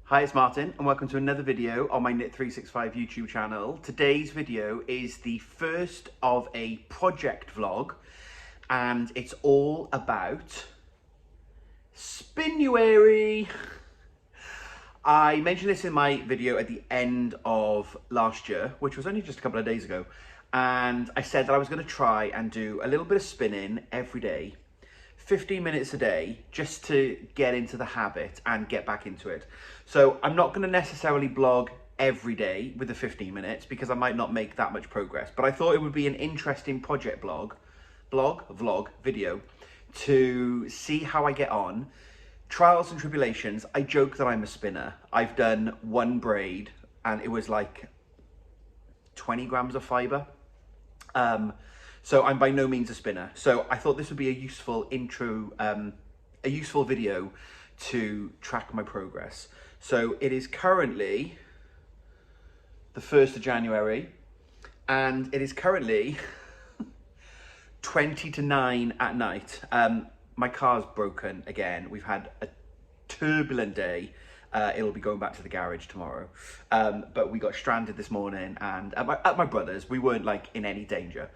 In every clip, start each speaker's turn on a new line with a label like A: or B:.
A: Hi, it's Martin and welcome to another video on my Knit365 YouTube channel. Today's video is the first of a project vlog and it's all about Spinuary. I mentioned this in my video at the end of last year, which was only just a couple of days ago, and I said that I was going to try and do a little bit of spinning every day, 15 minutes a day, just to get into the habit and get back into it. So I'm not going to necessarily blog every day with the 15 minutes because I might not make that much progress, but I thought it would be an interesting project vlog video to see how I get on. Trials and tribulations. I joke that I'm a spinner. I've done one braid and it was like 20 grams of fibre. So I'm by no means a spinner. So I thought this would be a useful intro, a useful video to track my progress. So it is currently the 1st of January and it is currently 20 to 9 at night. My car's broken again. We've had a turbulent day. It'll be going back to the garage tomorrow. But we got stranded this morning and at my brother's. We weren't like in any danger.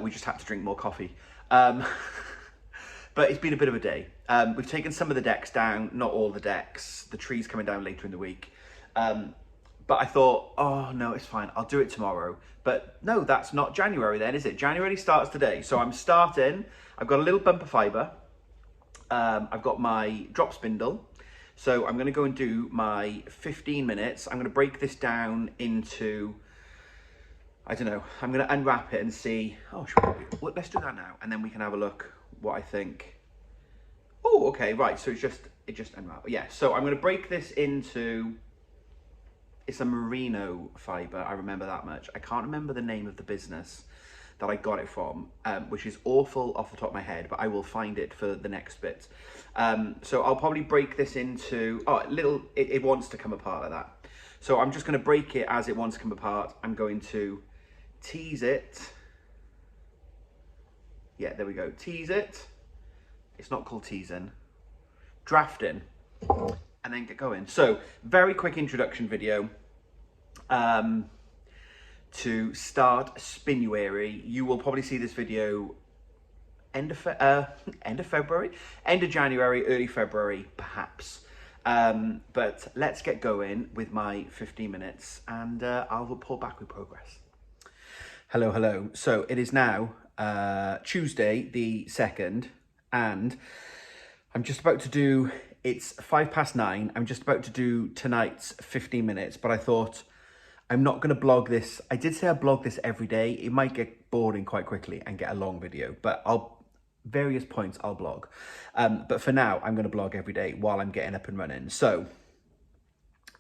A: We just had to drink more coffee. But it's been a bit of a day. We've taken some of the decks down, not all the decks. The tree's coming down later in the week. But I thought, oh no, it's fine. I'll do it tomorrow. But no, that's not January then, is it? January starts today. So I'm starting. I've got a little bump of fibre. I've got my drop spindle. So I'm going to go and do my 15 minutes. I'm going to break this down into, I don't know, I'm going to unwrap it and see, oh, well, let's do that now. And then we can have a look what I think. Oh, okay, right. So it just unwrapped. Yeah, so I'm going to break this into, it's a merino fibre. I remember that much. I can't remember the name of the business that I got it from, which is awful off the top of my head, but I will find it for the next bit. So I'll probably break this into, it wants to come apart like that. So I'm just gonna break it as it wants to come apart. I'm going to tease it. Yeah, there we go, tease it. It's not called teasing, drafting, and then get going. So very quick introduction video. To start Spinuary. You will probably see this video end of February, end of January, early February, perhaps. But let's get going with my 15 minutes and I'll report back with progress. Hello. So it is now Tuesday the 2nd and I'm just about to do, it's 9:05. I'm just about to do tonight's 15 minutes, but I thought, I'm not going to blog this. I did say I'd blog this every day. It might get boring quite quickly and get a long video, but various points I'll blog. But for now, I'm going to blog every day while I'm getting up and running. So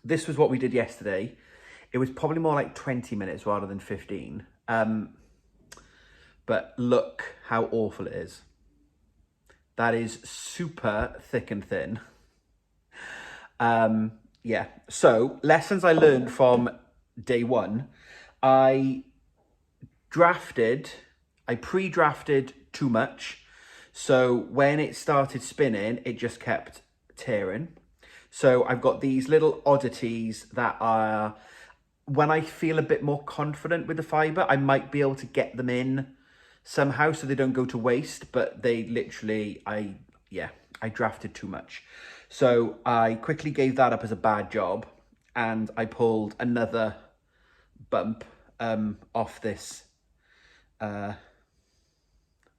A: this was what we did yesterday. It was probably more like 20 minutes rather than 15. But look how awful it is. That is super thick and thin. Yeah, so lessons I learned from day one. I pre-drafted too much. So when it started spinning, it just kept tearing. So I've got these little oddities that are, when I feel a bit more confident with the fibre, I might be able to get them in somehow so they don't go to waste, but they literally, I drafted too much. So I quickly gave that up as a bad job and I pulled another bump off this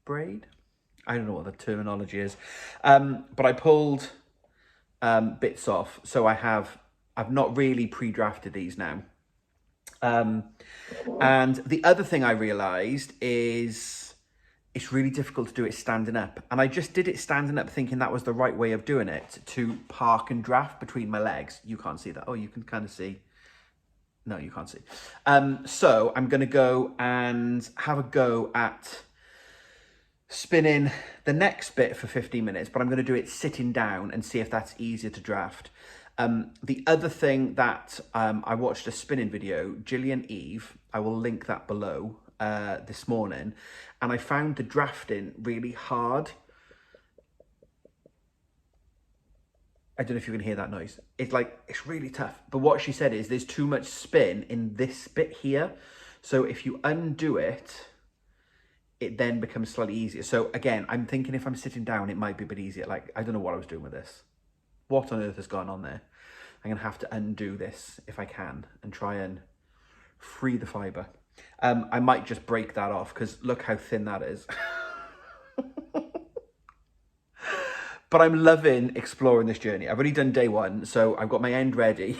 A: braid. I don't know what the terminology is, but I pulled bits off. So I've not really pre-drafted these now. And the other thing I realized is it's really difficult to do it standing up. And I just did it standing up thinking that was the right way of doing it, to park and draft between my legs. You can't see that. Oh, you can kind of see. No, you can't see. So I'm going to go and have a go at spinning the next bit for 15 minutes, but I'm going to do it sitting down and see if that's easier to draft. The other thing that I watched a spinning video, Gillian Eve, I will link that below, this morning, and I found the drafting really hard. I don't know if you can hear that noise. It's like, it's really tough. But what she said is there's too much spin in this bit here. So if you undo it, it then becomes slightly easier. So again, I'm thinking if I'm sitting down, it might be a bit easier. Like, I don't know what I was doing with this. What on earth has gone on there? I'm gonna have to undo this if I can and try and free the fibre. I might just break that off because look how thin that is. But I'm loving exploring this journey. I've already done day one, so I've got my end ready.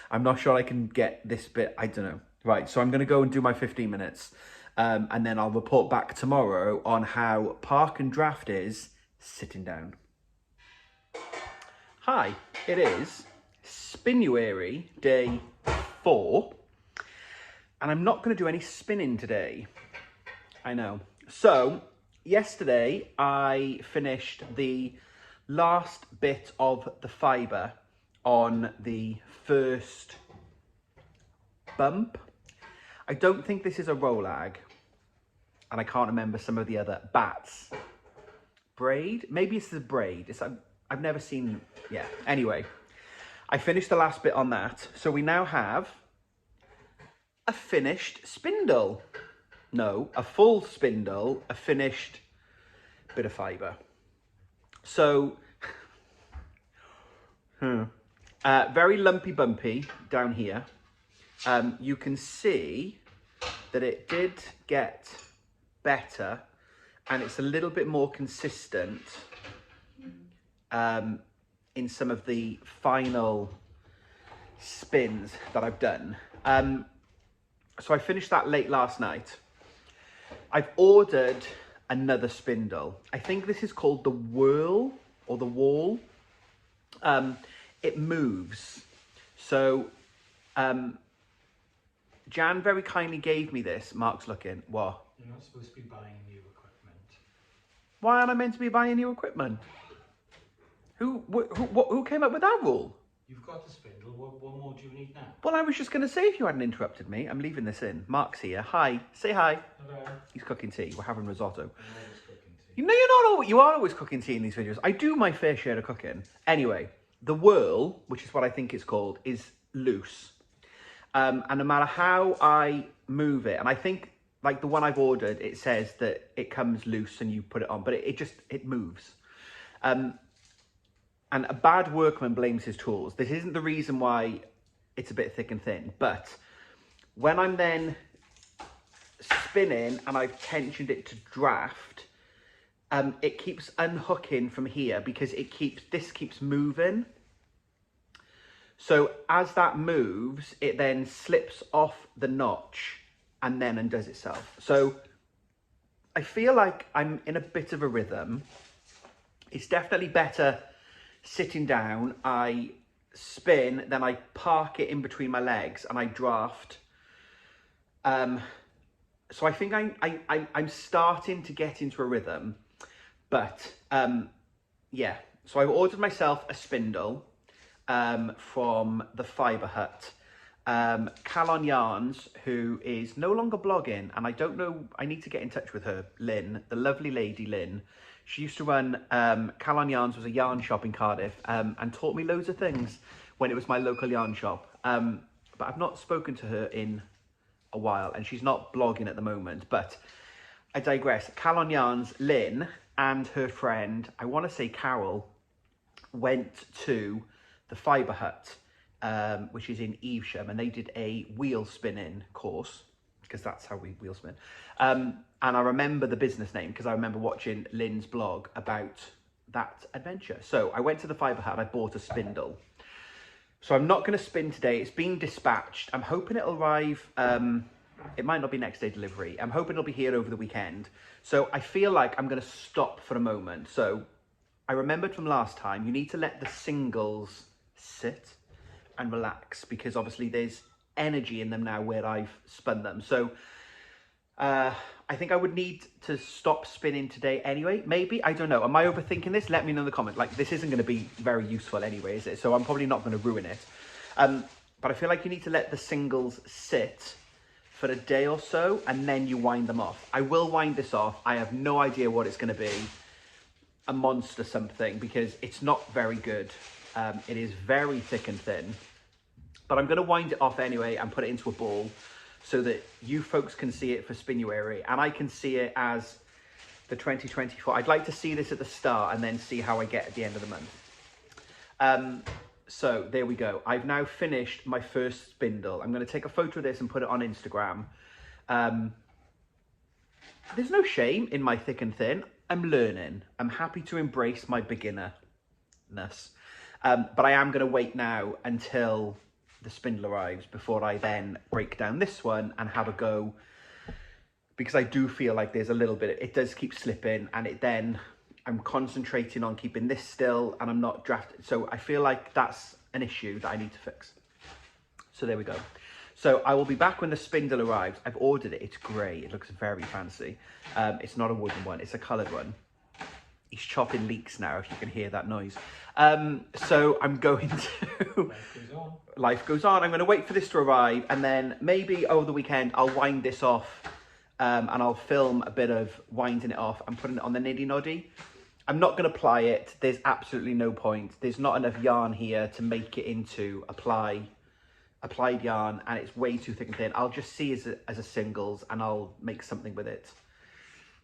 A: I'm not sure I can get this bit, I don't know. Right, so I'm gonna go and do my 15 minutes. And then I'll report back tomorrow on how park and draft is sitting down. Hi, it is Spinuary day 4. And I'm not gonna do any spinning today. I know. So, yesterday I finished the last bit of the fibre on the first bump. I don't think this is a rolag, and I can't remember some of the other bats. Braid? Maybe it's the braid. I've never seen, yeah. Anyway, I finished the last bit on that. So we now have a finished spindle. No, a full spindle, a finished bit of fibre. So, very lumpy bumpy down here. You can see that it did get better and it's a little bit more consistent in some of the final spins that I've done. So I finished that late last night. I've ordered another spindle. I think this is called the whirl or the wall. It moves. So, Jan very kindly gave me this. Mark's looking. What?
B: You're not supposed to be buying new equipment.
A: Why aren't I meant to be buying new equipment? Who came up with that rule?
B: You've got the spindle. What more do you need now?
A: Well, I was just going to say if you hadn't interrupted me. I'm leaving this in. Mark's here. Hi. Say hi.
B: Hello.
A: He's cooking tea. We're having risotto.
B: I'm always cooking tea.
A: You know, you're not always, you are always cooking tea in these videos. I do my fair share of cooking. Anyway, the whirl, which is what I think it's called, is loose. And no matter how I move it, and I think like the one I've ordered, it says that it comes loose and you put it on, but it moves. And a bad workman blames his tools. This isn't the reason why it's a bit thick and thin, but when I'm then spinning and I've tensioned it to draft, it keeps unhooking from here because this keeps moving. So as that moves, it then slips off the notch and then undoes itself. So I feel like I'm in a bit of a rhythm. It's definitely better sitting down. I spin, then I park it in between my legs and I draft. So I think I'm starting to get into a rhythm, but yeah. So I've ordered myself a spindle from the Fibre Hut. Calon Yarns, who is no longer blogging, and I don't know, I need to get in touch with her, Lynn, the lovely lady Lynn. She used to run, Calon Yarns was a yarn shop in Cardiff, and taught me loads of things when it was my local yarn shop. But I've not spoken to her in a while, and she's not blogging at the moment, but I digress. Calon Yarns, Lynn, and her friend, I want to say Carol, went to the Fibre Hut, which is in Evesham, and they did a wheel spinning course, because that's how we wheel spin. And I remember the business name because I remember watching Lynn's blog about that adventure. So I went to the Fibre Hut and I bought a spindle. So I'm not going to spin today. It's been dispatched. I'm hoping it'll arrive. It might not be next day delivery. I'm hoping it'll be here over the weekend. So I feel like I'm going to stop for a moment. So I remembered from last time, you need to let the singles sit and relax because obviously there's energy in them now where I've spun them. So I think I would need to stop spinning today anyway. Maybe, I don't know. Am I overthinking this? Let me know in the comment. Like, this isn't going to be very useful anyway, is it? So I'm probably not going to ruin it. But I feel like you need to let the singles sit for a day or so and then you wind them off. I will wind this off. I have no idea what it's going to be. a monster something because it's not very good. It is very thick and thin, but I'm going to wind it off anyway and put it into a ball so that you folks can see it for Spinuary and I can see it as the 2024. I'd like to see this at the start and then see how I get at the end of the month. So there we go. I've now finished my first spindle. I'm going to take a photo of this and put it on Instagram. There's no shame in my thick and thin. I'm learning. I'm happy to embrace my beginnerness. But I am going to wait now until the spindle arrives before I then break down this one and have a go, because I do feel like there's a little bit, it does keep slipping, and I'm concentrating on keeping this still and I'm not drafting. So I feel like that's an issue that I need to fix. So there we go. So I will be back when the spindle arrives. I've ordered it. It's grey. It looks very fancy. It's not a wooden one. It's a coloured one. He's chopping leeks now, if you can hear that noise. So I'm going to... Life goes on. I'm going to wait for this to arrive, and then maybe over the weekend I'll wind this off, and I'll film a bit of winding it off and putting it on the niddy noddy. I'm not going to ply it. There's absolutely no point. There's not enough yarn here to make it into applied yarn, and it's way too thick and thin. I'll just see as a singles, and I'll make something with it.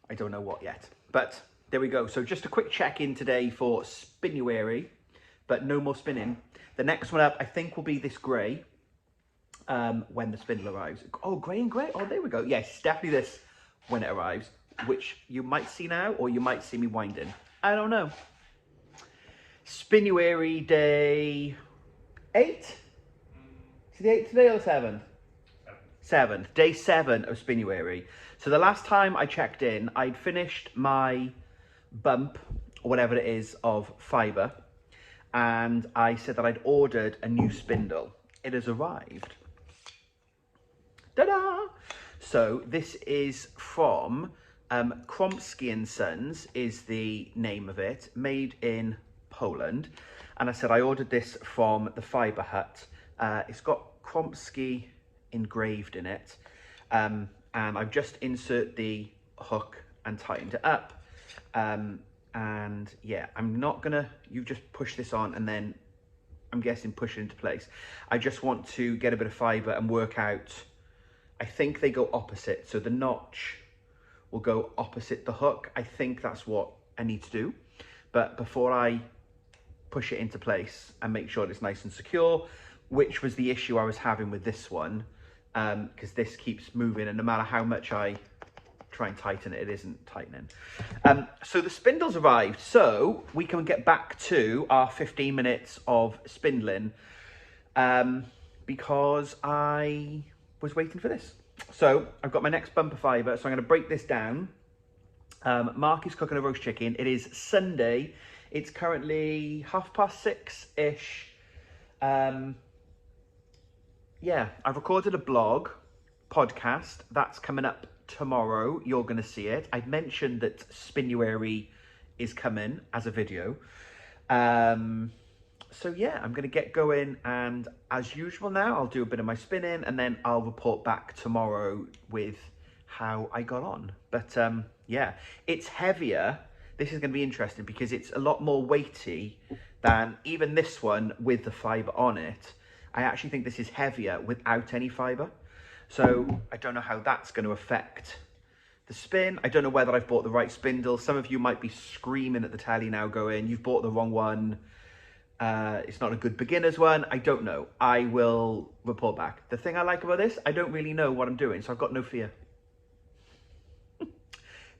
A: I don't know what yet, but there we go. So just a quick check-in today for Spinuary, but no more spinning. The next one up, I think, will be this grey when the spindle arrives. Oh, grey and grey. Oh, there we go. Yes, definitely this when it arrives, which you might see now, or you might see me winding. I don't know. Spinuary day 8? Is it the 8th today or the 7th? 7th. Day 7 of Spinuary. So the last time I checked in, I'd finished my bump, or whatever it is, of fibre, and I said that I'd ordered a new spindle. It has arrived. Ta-da! So this is from Kromski & Sons is the name of it, made in Poland. And I said I ordered this from the Fibre Hut. It's got Kromski engraved in it. And I've just inserted the hook and tightened it up. And yeah, I'm not gonna, you just push this on and then I'm guessing push it into place. I just want to get a bit of fibre and work out, I think they go opposite. So the notch will go opposite the hook. I think that's what I need to do. But before I push it into place and make sure it's nice and secure, which was the issue I was having with this one, because this keeps moving and no matter how much I try and tighten it, it isn't tightening. So the spindle's arrived, so we can get back to our 15 minutes of spindling, because I was waiting for this. So I've got my next bumper fibre, so I'm going to break this down. Mark is cooking a roast chicken. It is Sunday. It's currently 6:30-ish. Yeah, I've recorded a podcast that's coming up tomorrow. You're going to see it. I've mentioned that Spinuary is coming as a video. So yeah, I'm going to get going, and as usual now, I'll do a bit of my spinning and then I'll report back tomorrow with how I got on. But yeah, it's heavier. This is going to be interesting because it's a lot more weighty than even this one with the fibre on it. I actually think this is heavier without any fibre. So I don't know how that's going to affect the spin. I don't know whether I've bought the right spindle. Some of you might be screaming at the telly now going, you've bought the wrong one. It's not a good beginner's one. I don't know. I will report back. The thing I like about this, I don't really know what I'm doing, so I've got no fear.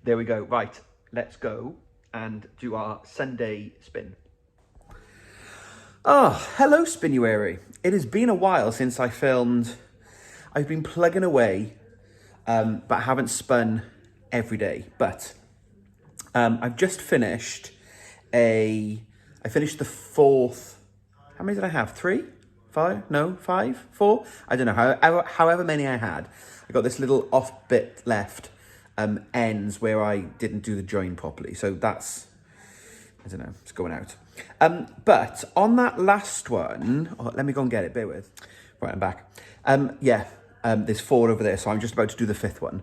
A: There we go. Right, let's go and do our Sunday spin. Oh, hello Spinuary. It has been a while since I filmed. I've been plugging away, but I haven't spun every day. But I've just finished I finished the 4th. How many did I have? 3? 5? No, 5? 4? I don't know. However many I had. I got this little off bit left, ends where I didn't do the join properly. So that's, I don't know, it's going out. But on that last one, let me go and get it, bear with. Right, I'm back. Yeah, there's 4 over there, so I'm just about to do the 5th one.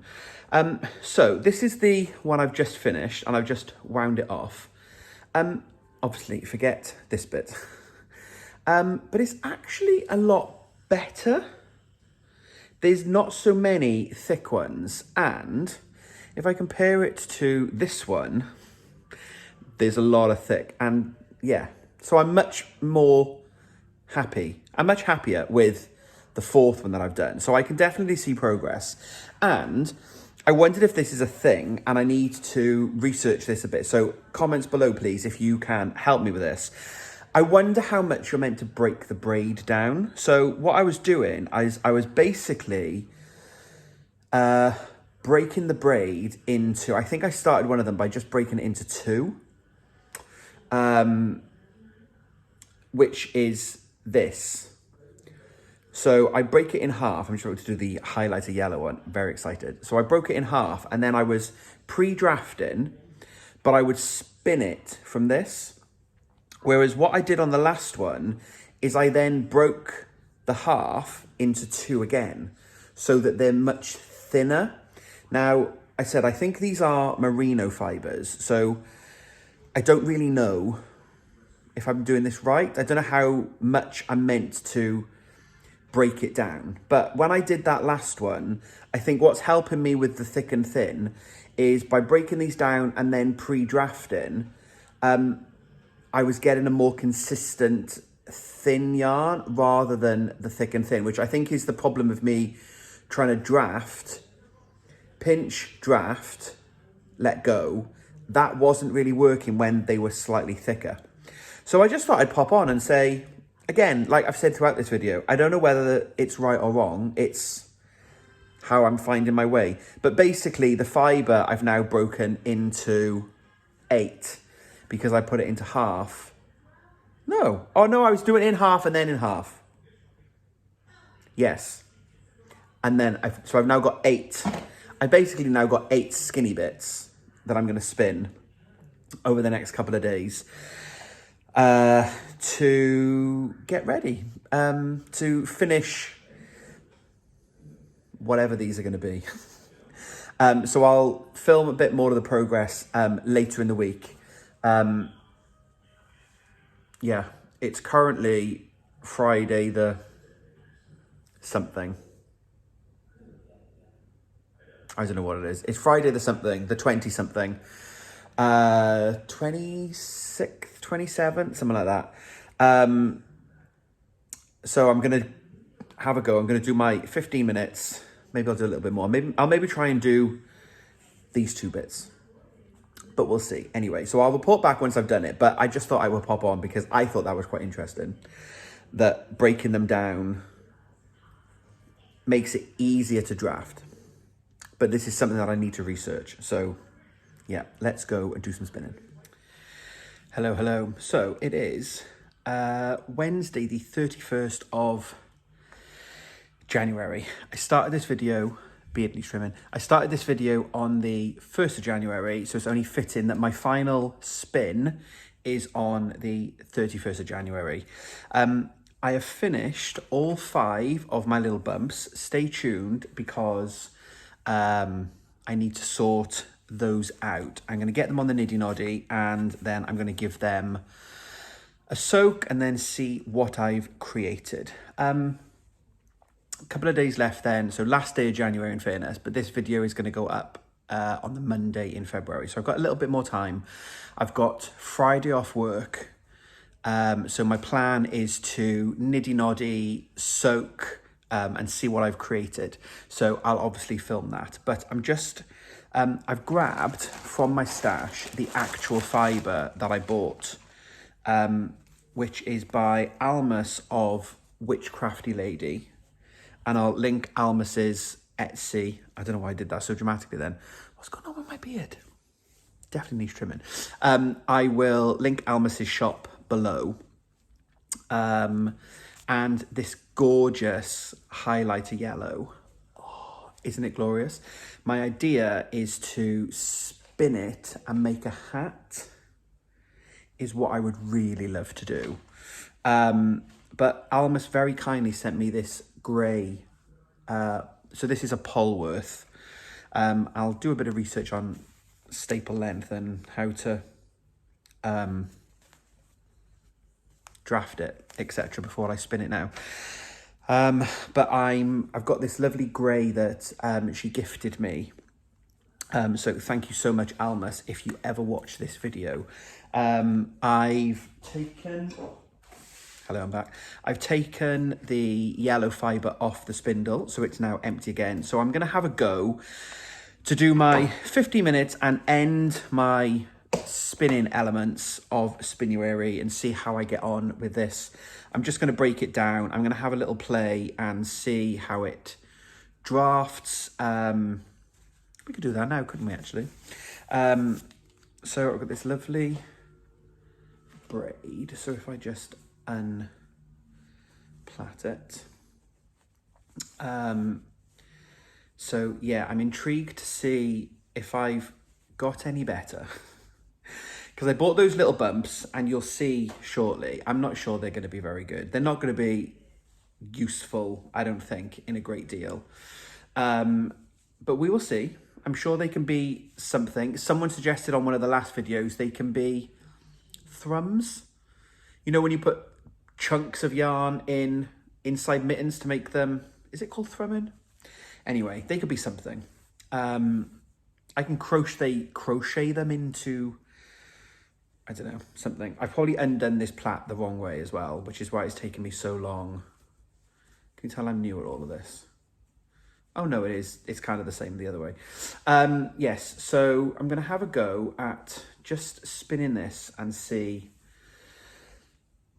A: So this is the one I've just finished, and I've just wound it off. Obviously, forget this bit. But it's actually a lot better. There's not so many thick ones. And if I compare it to this one, there's a lot of thick. And yeah, so I'm much more happy. I'm much happier with the fourth one that I've done. So I can definitely see progress. And I wondered if this is a thing and I need to research this a bit. So comments below, please, if you can help me with this. I wonder how much you're meant to break the braid down. So what I was doing is I was basically breaking the braid into, I think I started one of them by just breaking it into two, which is this. So I break it in half. I'm sure to do the highlighter yellow one. Very excited. So I broke it in half and then I was pre-drafting, but I would spin it from this. Whereas what I did on the last one is I then broke the half into two again so that they're much thinner. Now, I said, I think these are merino fibers. So I don't really know if I'm doing this right. I don't know how much I'm meant to break it down. But when I did that last one, I think what's helping me with the thick and thin is by breaking these down and then pre-drafting, I was getting a more consistent thin yarn rather than the thick and thin, which I think is the problem of me trying to draft, pinch, draft, let go. That wasn't really working when they were slightly thicker. So I just thought I'd pop on and say, again, like I've said throughout this video, I don't know whether it's right or wrong. It's how I'm finding my way. But basically, the fibre I've now broken into 8 because I put it into half. No. Oh, no, I was doing it in half and then in half. Yes. And then, so I've now got 8. I basically now got 8 skinny bits that I'm going to spin over the next couple of days. To get ready, to finish whatever these are going to be. So I'll film a bit more of the progress later in the week. Yeah, it's currently Friday the something. I don't know what it is. It's Friday the something, the 20-something. 26th, 27th, something like that. So I'm going to have a go. I'm going to do my 15 minutes. Maybe I'll do a little bit more. Maybe try and do these 2 bits. But we'll see. Anyway, so I'll report back once I've done it. But I just thought I would pop on because I thought that was quite interesting. That breaking them down makes it easier to draft. But this is something that I need to research. So yeah, let's go and do some spinning. Hello, hello. So it is Wednesday, the 31st of January. I started this video, beardly trimming. I started this video on the 1st of January, so it's only fitting that my final spin is on the 31st of January. I have finished all 5 of my little bumps. Stay tuned because I need to sort those out. I'm going to get them on the Niddy Noddy and then I'm going to give them a soak and then see what I've created. A couple of days left then, so last day of January in fairness, but this video is going to go up on the Monday in February, so I've got a little bit more time. I've got Friday off work, so my plan is to Niddy Noddy, soak, and see what I've created. So I'll obviously film that, but I'm just I've grabbed from my stash the actual fibre that I bought, which is by Almas of Witchcrafty Lady. And I'll link Almas's Etsy. I don't know why I did that so dramatically then. What's going on with my beard? Definitely needs trimming. I will link Almas's shop below. And this gorgeous highlighter yellow. Isn't it glorious? My idea is to spin it and make a hat, is what I would really love to do. But Almas very kindly sent me this grey. So this is a Polworth. I'll do a bit of research on staple length and how to draft it, etc. before I spin it now. But I've got this lovely grey that she gifted me. So thank you so much, Almas, if you ever watch this video. I've taken... Hello, I'm back. I've taken the yellow fibre off the spindle, so it's now empty again. So I'm going to have a go to do my 50 minutes and end my spinning elements of Spinuary and see how I get on with this. I'm just going to break it down. I'm going to have a little play and see how it drafts. We could do that now, couldn't we, actually? So I've got this lovely braid. So if I just unplait it. So yeah, I'm intrigued to see if I've got any better. Because I bought those little bumps and you'll see shortly, I'm not sure they're going to be very good. They're not going to be useful, I don't think, in a great deal. But we will see. I'm sure they can be something. Someone suggested on one of the last videos, they can be thrums. You know, when you put chunks of yarn inside mittens to make them, is it called thrumming? Anyway, they could be something. I can crochet them into, I don't know, something. I've probably undone this plait the wrong way as well, which is why it's taken me so long. Can you tell I'm new at all of this? Oh no, it is. It's kind of the same the other way. Yes, so I'm going to have a go at just spinning this and see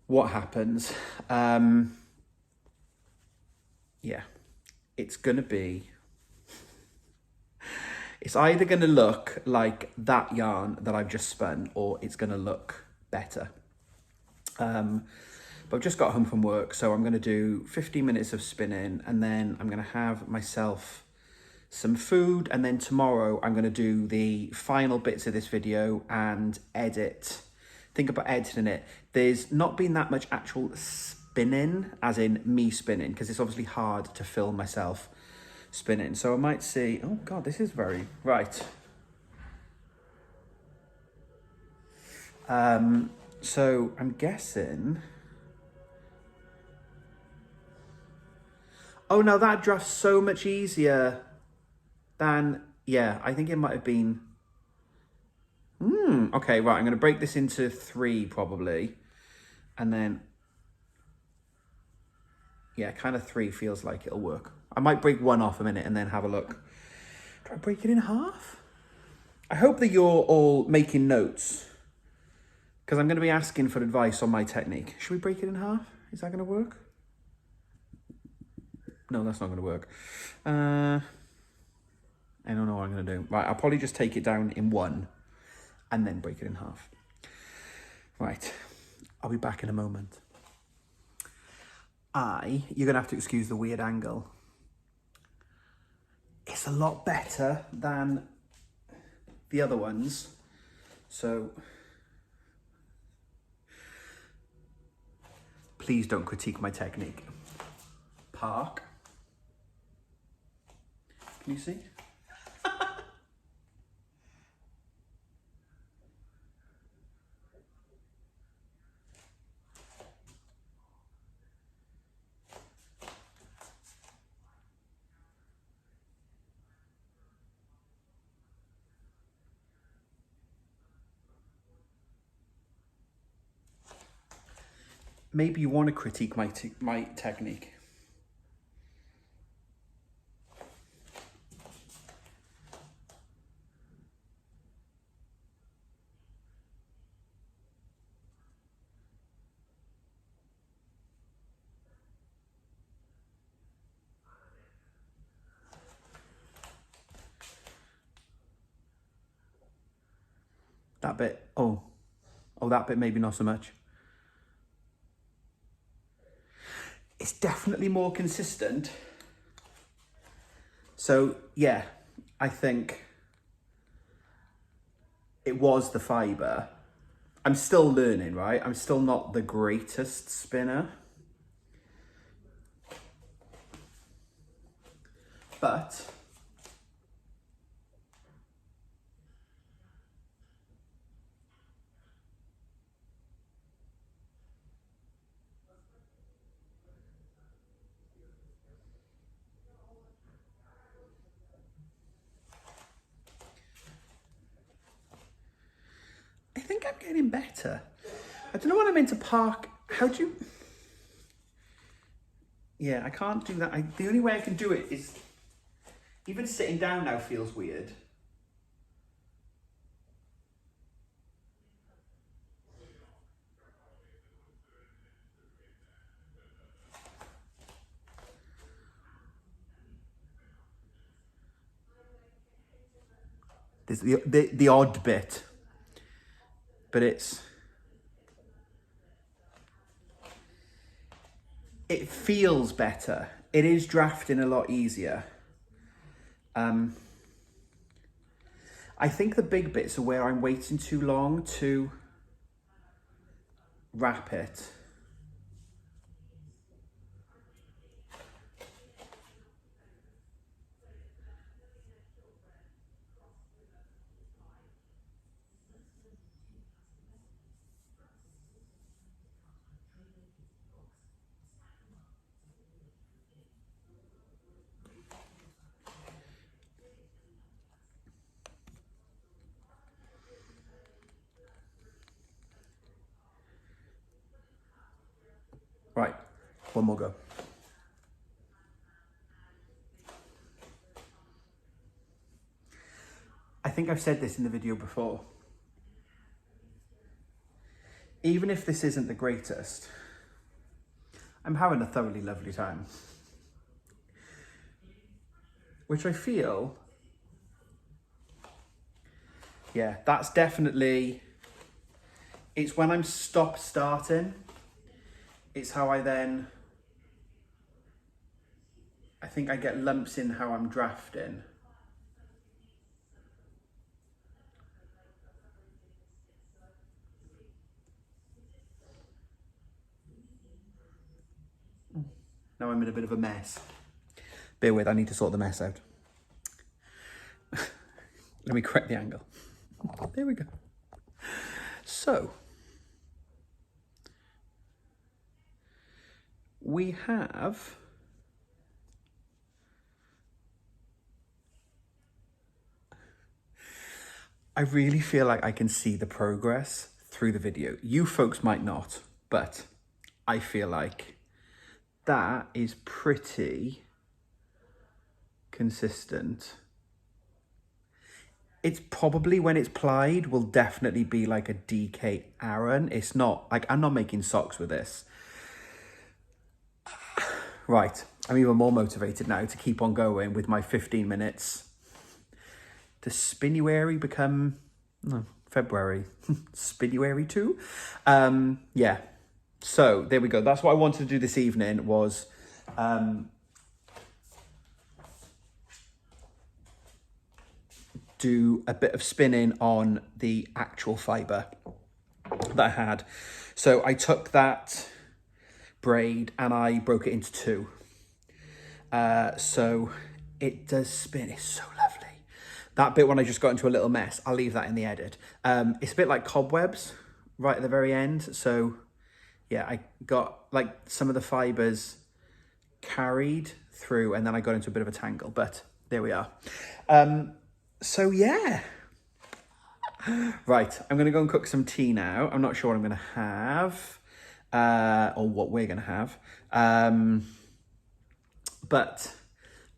A: what happens. Yeah, it's going to be... It's either going to look like that yarn that I've just spun, or it's going to look better. But I've just got home from work, so I'm going to do 15 minutes of spinning, and then I'm going to have myself some food, and then tomorrow I'm going to do the final bits of this video and edit. Think about editing it. There's not been that much actual spinning, as in me spinning, because it's obviously hard to film myself spinning. So I might see, oh God, this is very, right. So I'm guessing, oh no, that draft's so much easier than, yeah, I think it might have been, okay, right, I'm gonna break this into 3 probably, and then, yeah, kind of 3 feels like it'll work. I might break 1 off a minute and then have a look. Do I break it in half? I hope that you're all making notes, because I'm going to be asking for advice on my technique. Should we break it in half? Is that going to work? No, that's not going to work. I don't know what I'm going to do. Right, I'll probably just take it down in 1 and then break it in half. Right, I'll be back in a moment. You're going to have to excuse the weird angle. It's a lot better than the other ones. So please don't critique my technique. Park. Can you see? Maybe you want to critique my technique. That bit, oh, that bit maybe not so much. It's definitely more consistent. So yeah, I think it was the fibre. I'm still learning, right? I'm still not the greatest spinner. But getting better. I don't know when I'm meant to park. How do you... Yeah, I can't do that. The only way I can do it is... Even sitting down now feels weird. There's the odd bit, but it feels better. It is drafting a lot easier. I think the big bits are where I'm waiting too long to wrap it. Right, one more go. I think I've said this in the video before. Even if this isn't the greatest, I'm having a thoroughly lovely time. Which I feel, yeah, that's definitely, it's when I'm starting. It's how I then, I think I get lumps in how I'm drafting. Now I'm in a bit of a mess. Bear with, I need to sort the mess out. Let me correct the angle. There we go. So, we have I really feel like I can see the progress through the video. You folks might not, but I feel like that is pretty consistent. It's probably, when it's plied, will definitely be like a DK Aaron. It's not, like, I'm not making socks with this. Right, I'm even more motivated now to keep on going with my 15 minutes. Does Spinuary become, no, February, Spinuary 2? Yeah, so there we go. That's what I wanted to do this evening, was do a bit of spinning on the actual fibre that I had. So I took that braid and I broke it into two. So it does spin. It's so lovely. That bit when I just got into a little mess, I'll leave that in the edit. It's a bit like cobwebs right at the very end. So yeah, I got like some of the fibres carried through and then I got into a bit of a tangle, but there we are. So yeah. Right, I'm gonna go and cook some tea now. I'm not sure what I'm gonna have, or what we're gonna have. But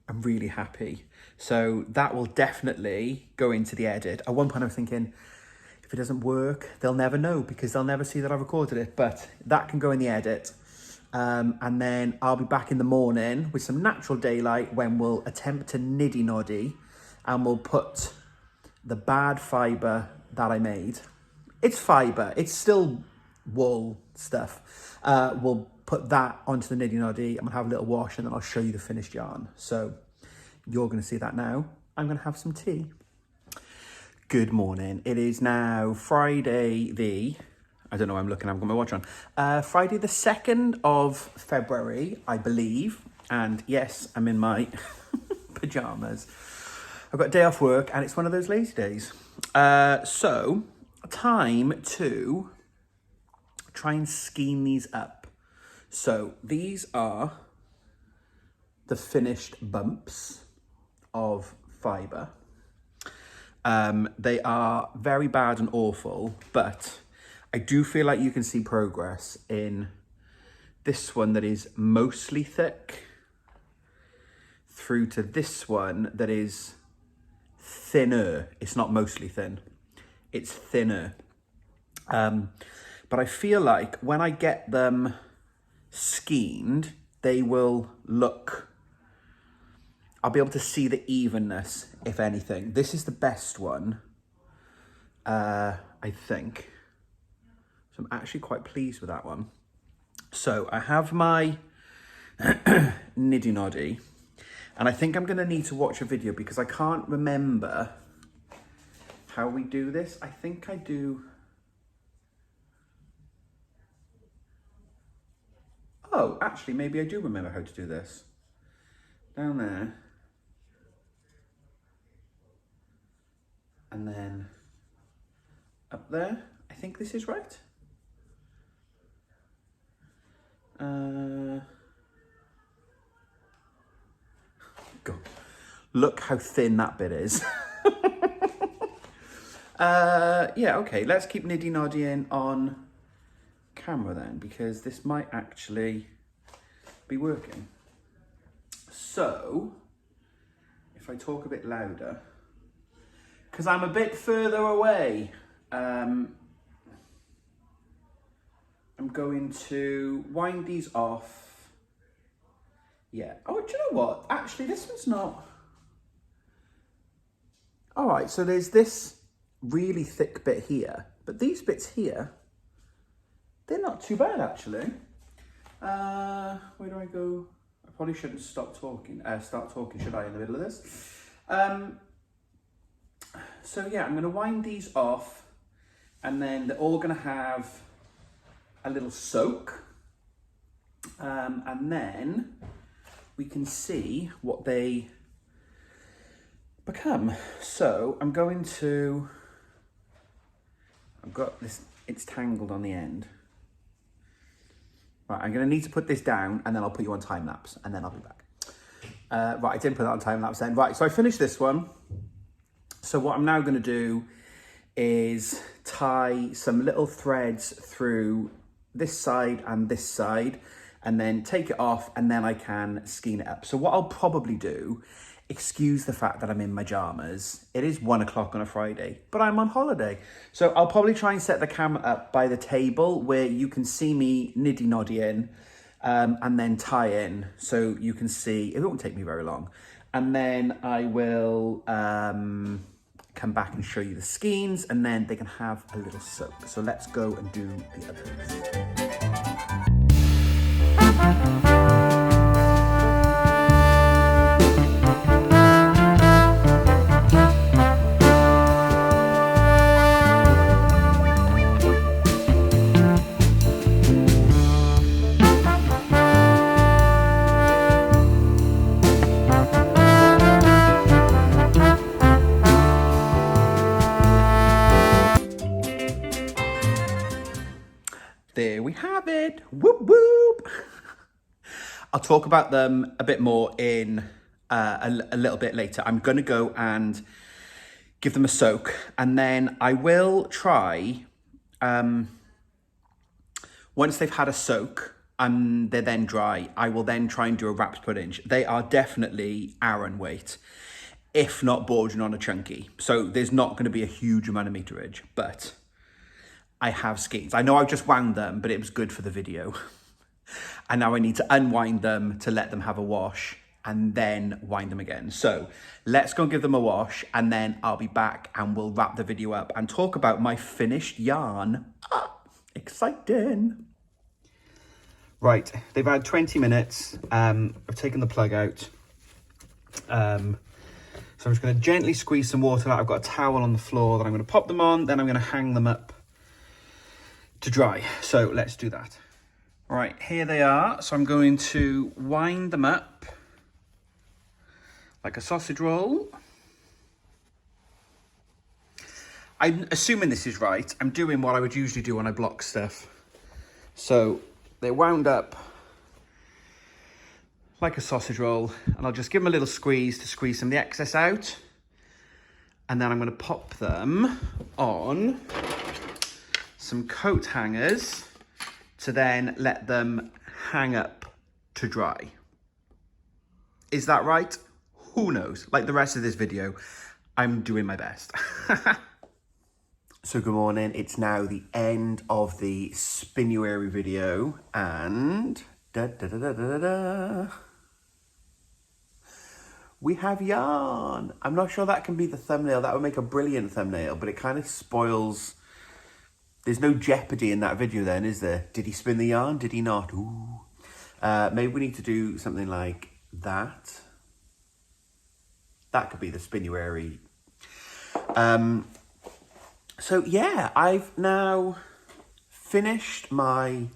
A: I'm really happy. So that will definitely go into the edit. At one point I was thinking, if it doesn't work, they'll never know because they'll never see that I recorded it, but that can go in the edit. And then I'll be back in the morning with some natural daylight when we'll attempt to niddy-noddy and we'll put the bad fibre that I made. It's fibre, it's still wool stuff. We'll put that onto the niddy-noddy. I'm gonna have a little wash and then I'll show you the finished yarn. So you're gonna see that now. I'm gonna have some tea. Good morning. It is now Friday the, I don't know why I'm looking, I've got my watch on. Friday the 2nd of February, I believe. And yes, I'm in my pajamas. I've got a day off work and it's one of those lazy days. So time to try and skein these up. So these are the finished bumps of fibre. They are very bad and awful, but I do feel like you can see progress in this one that is mostly thick through to this one that is thinner. It's not mostly thin, it's thinner. But I feel like when I get them skeined, they will look, I'll be able to see the evenness, if anything. This is the best one, I think. So I'm actually quite pleased with that one. So I have my niddy noddy, and I think I'm gonna need to watch a video because I can't remember how we do this. I think I do. Oh, actually, maybe I do remember how to do this. Down there. And then up there. I think this is right. God. Look how thin that bit is. Yeah, okay, let's keep niddy noddying on camera then, because this might actually be working. So if I talk a bit louder, because I'm a bit further away, I'm going to wind these off. Yeah. Oh, do you know what? Actually, this one's not. All right, so there's this really thick bit here, but these bits here, they're not too bad, actually. Where do I go? I probably shouldn't start talking, should I, in the middle of this? So yeah, I'm gonna wind these off, and then they're all gonna have a little soak. And then we can see what they become. So I'm going to, I've got this, it's tangled on the end. Right, I'm going to need to put this down, and then I'll put you on time lapse, and then I'll be back. Right, I didn't put that on time lapse then. Right, so I finished this one. So what I'm now going to do is tie some little threads through this side, and then take it off, and then I can skein it up. So what I'll probably do, excuse the fact that I'm in my pajamas. It is 1 o'clock on a Friday, but I'm on holiday. So I'll probably try and set the camera up by the table where you can see me niddy noddy in, and then tie in so you can see. It won't take me very long. And then I will come back and show you the skeins, and then they can have a little soak. So let's go and do the others. There we have it. Whoop whoop. I'll talk about them a bit more in a little bit later. I'm going to go and give them a soak, and then I will try, once they've had a soak and they're then dry, I will then try and do a wrapped pudding. They are definitely Aran weight, if not bordering on a chunky. So there's not going to be a huge amount of meterage, but I have skeins. I know I've just wound them, but it was good for the video. And now I need to unwind them to let them have a wash and then wind them again. So let's go and give them a wash, and then I'll be back and we'll wrap the video up and talk about my finished yarn. Exciting. Right, they've had 20 minutes. I've taken the plug out. So I'm just going to gently squeeze some water out. I've got a towel on the floor that I'm going to pop them on. Then I'm going to hang them up to dry. So let's do that. All right, here they are. So I'm going to wind them up like a sausage roll. I'm assuming this is right. I'm doing what I would usually do when I block stuff. So they're wound up like a sausage roll, and I'll just give them a little squeeze to squeeze some of the excess out. And then I'm going to pop them on some coat hangers to then let them hang up to dry. Is that right? Who knows? Like the rest of this video, I'm doing my best. So good morning. It's now the end of the Spinuary video and we have yarn. I'm not sure that can be the thumbnail. That would make a brilliant thumbnail, but it kind of spoils. There's no jeopardy in that video then, is there? Did he spin the yarn? Did he not? Ooh. Maybe we need to do something like that. That could be the Spinuary. So yeah, I've now finished my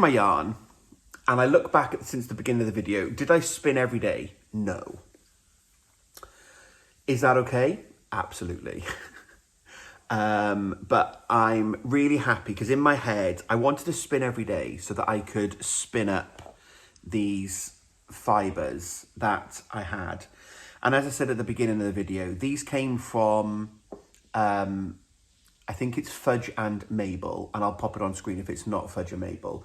A: yarn, and I look back at since the beginning of the video. Did I spin every day? No. Is that okay? Absolutely. But I'm really happy because in my head, I wanted to spin every day so that I could spin up these fibres that I had. And as I said at the beginning of the video, these came from, I think it's Fudge and Mabel, and I'll pop it on screen if it's not Fudge and Mabel,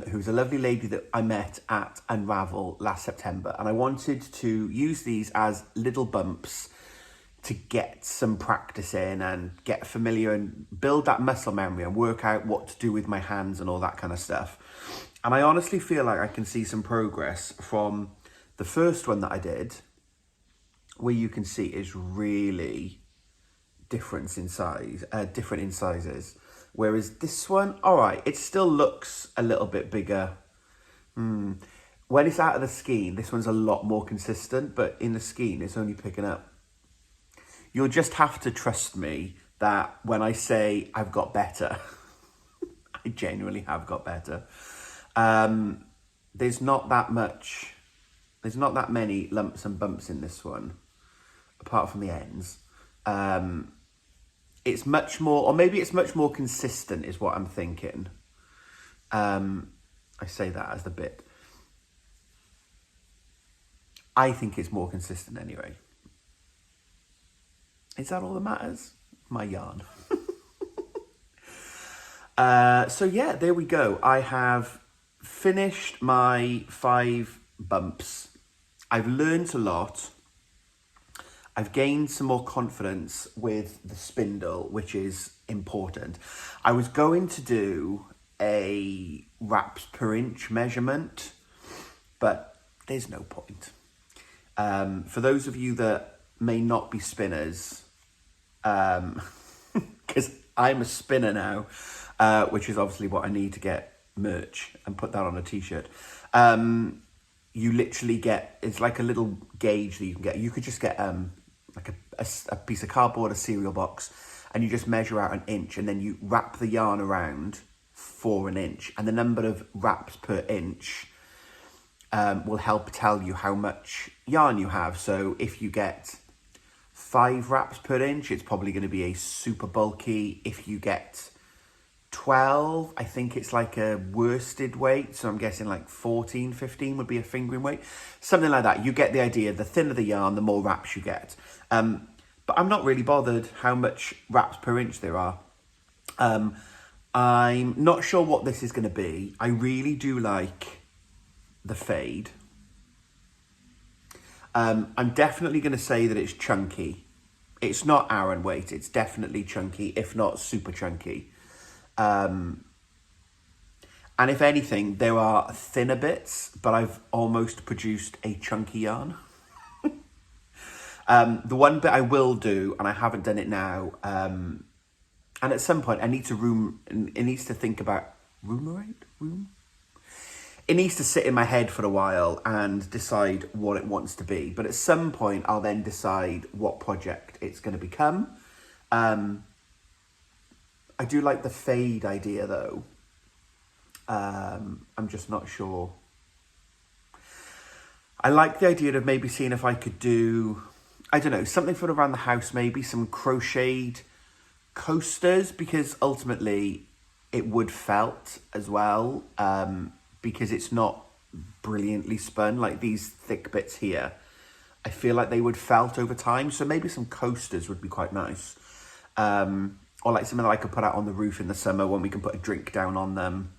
A: who's a lovely lady that I met at Unravel last September. And I wanted to use these as little bumps to get some practice in and get familiar and build that muscle memory and work out what to do with my hands and all that kind of stuff. And I honestly feel like I can see some progress from the first one that I did, where you can see is really different in size, different in sizes. Whereas this one, all right, it still looks a little bit bigger. When it's out of the skein, this one's a lot more consistent, but in the skein, it's only picking up. You'll just have to trust me that when I say I've got better, I genuinely have got better. There's not that many lumps and bumps in this one, apart from the ends. It's much more, or maybe it's much more consistent is what I'm thinking. I say that as the bit. I think it's more consistent anyway. Is that all that matters? My yarn. So yeah, there we go. I have finished my 5 bumps. I've learned a lot. I've gained some more confidence with the spindle, which is important. I was going to do a wraps per inch measurement, but there's no point. For those of you that may not be spinners, because I'm a spinner now, which is obviously what I need to get merch and put that on a t-shirt. You literally get, it's like a little gauge that you can get. You could just get like a piece of cardboard, a cereal box, and you just measure out 1 inch, and then you wrap the yarn around for 1 inch, and the number of wraps per inch will help tell you how much yarn you have. So if you get 5 wraps per inch, it's probably going to be a super bulky. If you get 12, I think it's like a worsted weight. So I'm guessing like 14, 15 would be a fingering weight. Something like that. You get the idea. The thinner the yarn, the more wraps you get. But I'm not really bothered how much wraps per inch there are. I'm not sure what this is going to be. I really do like the fade. I'm definitely going to say that it's chunky. It's not Aran weight. It's definitely chunky, if not super chunky. And if anything, there are thinner bits, but I've almost produced a chunky yarn. The one bit I will do, and I haven't done it now, and at some point I need to it needs to think about it needs to sit in my head for a while and decide what it wants to be. But at some point, I'll then decide what project it's going to become. I do like the fade idea, though. I'm just not sure. I like the idea of maybe seeing if I could do, I don't know, something for around the house, maybe some crocheted coasters, because ultimately it would felt as well. Because it's not brilliantly spun, like these thick bits here. I feel like they would felt over time, so maybe some coasters would be quite nice. or like something that I could put out on the roof in the summer when we can put a drink down on them.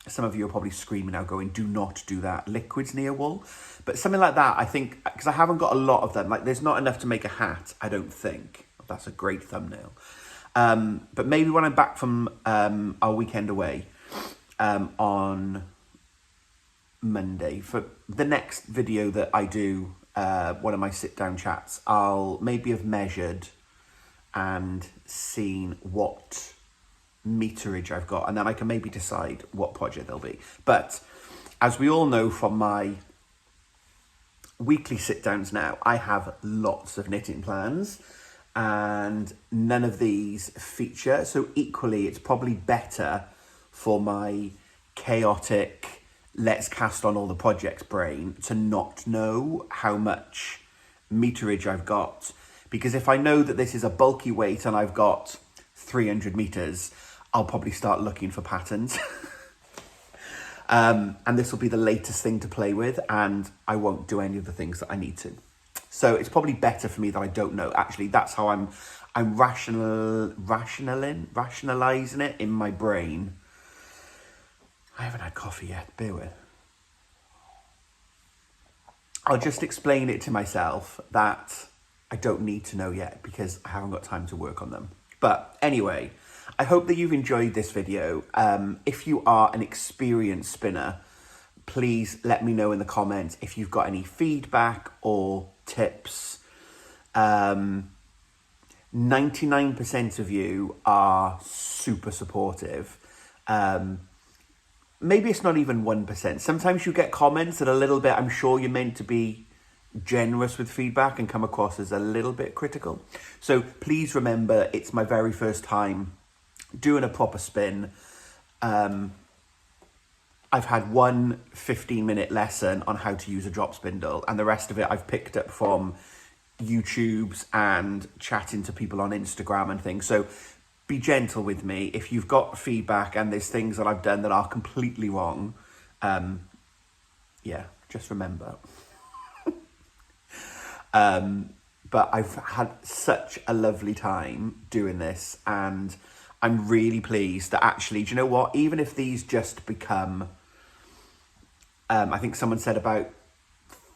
A: Some of you are probably screaming now going, do not do that. Liquids near wool. But something like that, I think, because I haven't got a lot of them. Like, there's not enough to make a hat, I don't think. That's a great thumbnail. But maybe when I'm back from our weekend away on Monday, for the next video that I do, one of my sit-down chats, I'll maybe have measured and seen what meterage I've got, and then I can maybe decide what project they'll be. But as we all know from my weekly sit-downs now, I have lots of knitting plans and none of these feature. So equally, it's probably better for my chaotic, let's cast on all the projects brain to not know how much meterage I've got. Because if I know that this is a bulky weight and I've got 300 meters, I'll probably start looking for patterns. And this will be the latest thing to play with, and I won't do any of the things that I need to. So it's probably better for me that I don't know. Actually, that's how I'm rationalizing it in my brain. I haven't had coffee yet, bear with. I'll just explain it to myself that I don't need to know yet because I haven't got time to work on them. But anyway, I hope that you've enjoyed this video. If you are an experienced spinner, please let me know in the comments if you've got any feedback or tips. 99% of you are super supportive. Maybe it's not even 1%. Sometimes you get comments that are a little bit, I'm sure you're meant to be generous with feedback and come across as a little bit critical. So please remember, it's my very first time doing a proper spin. I've had one 15-minute lesson on how to use a drop spindle, and the rest of it I've picked up from YouTube's and chatting to people on Instagram and things. So be gentle with me. If you've got feedback and there's things that I've done that are completely wrong, yeah, just remember. But I've had such a lovely time doing this, and I'm really pleased that actually, do you know what? Even if these just become, I think someone said about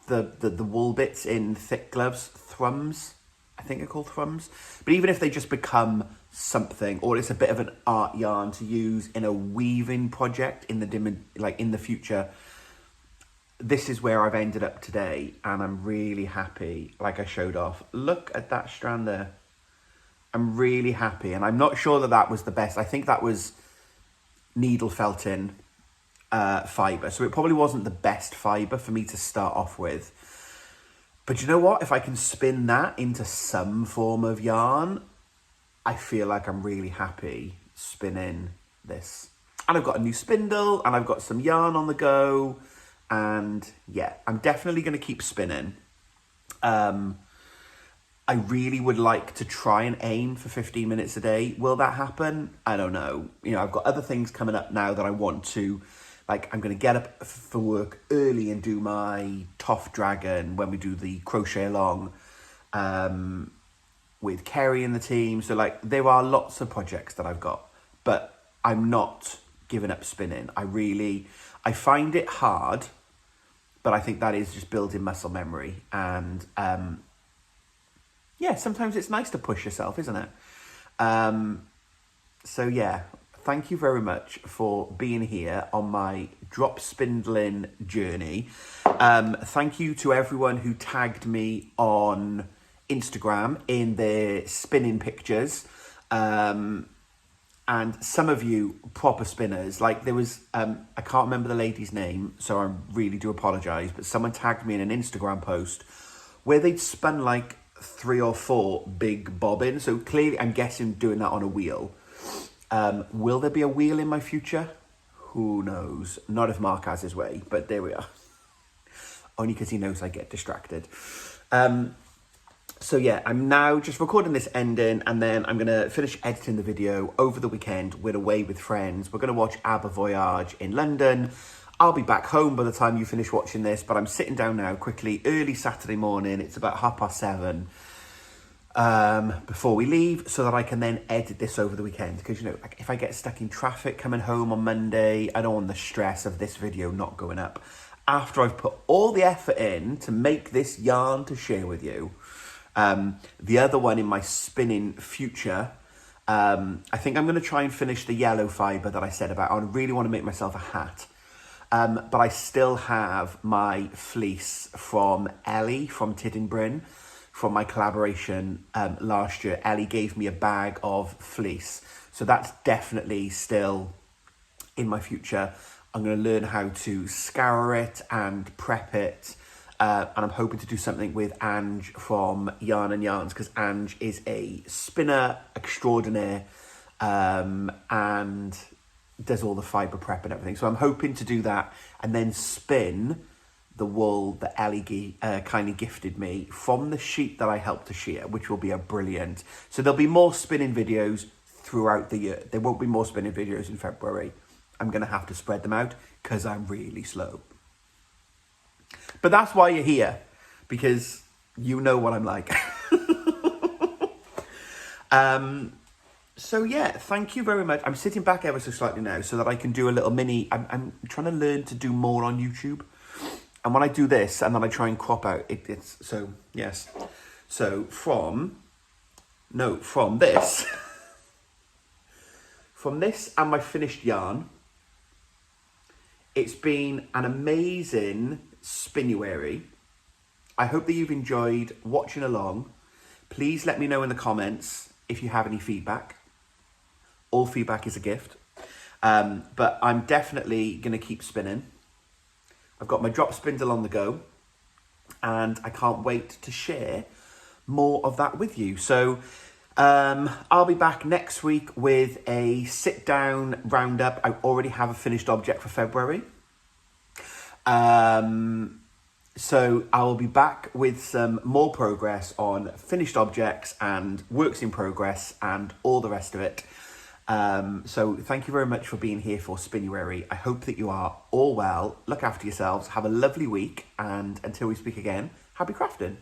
A: the wool bits in thick gloves, thrums, I think they're called thrums. But even if they just become something, or it's a bit of an art yarn to use in a weaving project in the future, this is where I've ended up today, and I'm really happy. Like I showed off, look at that strand there. I'm really happy, and I'm not sure that that was the best. I think that was needle felting fibre, so it probably wasn't the best fibre for me to start off with. But you know what? If I can spin that into some form of yarn, I feel like I'm really happy spinning this. And I've got a new spindle, and I've got some yarn on the go, and yeah, I'm definitely going to keep spinning. I really would like to try and aim for 15 minutes a day. Will that happen? I don't know. You know, I've got other things coming up now that I want to, like, I'm going to get up for work early and do my Toff Dragon when we do the crochet along with Kerry and the team. So, like, there are lots of projects that I've got, but I'm not giving up spinning. I find it hard, but I think that is just building muscle memory. And yeah, sometimes it's nice to push yourself, isn't it? So yeah, thank you very much for being here on my drop spindling journey. Thank you to everyone who tagged me on Instagram in their spinning pictures. And some of you proper spinners, like there was, I can't remember the lady's name, so I really do apologise, but someone tagged me in an Instagram post where they'd spun like 3 or 4 big bobbins. So clearly, I'm guessing doing that on a wheel. Will there be a wheel in my future? Who knows? Not if Mark has his way, but there we are. Only because he knows I get distracted. So yeah, I'm now just recording this ending, and then I'm going to finish editing the video over the weekend. We're away with friends. We're going to watch Aber Voyage in London. I'll be back home by the time you finish watching this, but I'm sitting down now quickly, early Saturday morning. It's about 7:30. before we leave, so that I can then edit this over the weekend. Because, you know, like, if I get stuck in traffic coming home on Monday, I don't want the stress of this video not going up after I've put all the effort in to make this yarn to share with you. The other one in my spinning future, I think I'm going to try and finish the yellow fibre that I said about. I really want to make myself a hat. But I still have my fleece from Ellie from Tiddenbryn, from my collaboration last year. Ellie gave me a bag of fleece. So that's definitely still in my future. I'm going to learn how to scour it and prep it. And I'm hoping to do something with Ange from Yarn and Yarns, because Ange is a spinner extraordinaire and does all the fibre prep and everything. So I'm hoping to do that and then spin the wool that Ellie kindly gifted me from the sheet that I helped to shear, which will be a brilliant. So there'll be more spinning videos throughout the year. There won't be more spinning videos in February. I'm going to have to spread them out because I'm really slow. But that's why you're here, because you know what I'm like. So yeah, thank you very much. I'm sitting back ever so slightly now so that I can do a little mini. I'm trying to learn to do more on YouTube. And when I do this and then I try and crop out, it's so, yes. So from this, from this and my finished yarn, it's been an amazing Spinuary. I hope that you've enjoyed watching along. Please let me know in the comments if you have any feedback. All feedback is a gift. But I'm definitely going to keep spinning. I've got my drop spindle on the go, and I can't wait to share more of that with you. So I'll be back next week with a sit-down roundup. I already have a finished object for February. So I will be back with some more progress on finished objects and works in progress and all the rest of it. So thank you very much for being here for Spinuary. I hope that you are all well. Look after yourselves. Have a lovely week. And until we speak again, happy crafting.